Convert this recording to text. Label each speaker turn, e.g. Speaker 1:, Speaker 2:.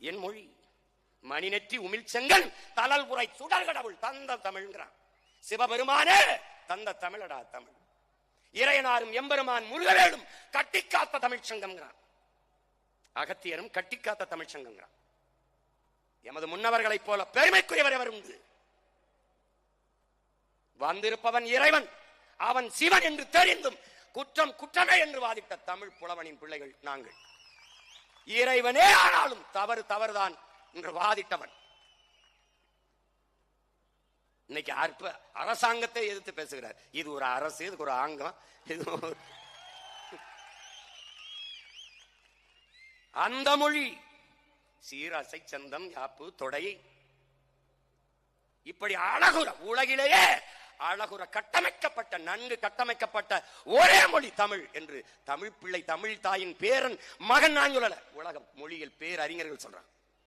Speaker 1: என் மொழி மணிநெற்றி உமிழ் செங்கல் தலல் உரை சுடர் கடவுள் தந்த தமிழ்ங்கிறான். சிவபெருமானே தந்த தமிழடா தமிழ். இறையனாரும் எம்பெருமான் முருகவேடும் கட்டிக்காத்த தமிழ் சங்கம்ங்கிறான். அகத்தியரும் கட்டிக்காத்த தமிழ் சங்கம்ங்கிறான். எமது முன்னவர்களைப் போல பெருமைக்குரியவர் எவர் உண்டு? வந்திருப்பவன் இறைவன், அவன் சிவன் என்று தெரிந்தும் குற்றம் குற்றமே என்று வாதிட்ட தமிழ் புலவனின் பிள்ளைகள் நாங்கள். இறைவனே ஆனாலும் தவறு தவறுதான் என்று வாதிட்டவன். இன்னைக்கு அரசாங்கத்தை எதிர்த்து பேசுகிறார். இது ஒரு அரசு, இதுக்கு ஒரு ஆங்கம். இது அந்த மொழி சீரசை சந்தம் யாப்பு தொடை இப்படி அழகுற உலகிலேயே அழகுற கட்டமைக்கப்பட்ட நன்கு கட்டமைக்கப்பட்ட ஒரே மொழி தமிழ் என்று தமிழ் பிள்ளை தமிழ் தாயின் பேரன் மகன் நான் சொல்லல, உலக மொழியில் பேரறிஞர்கள் சொல்றாங்க.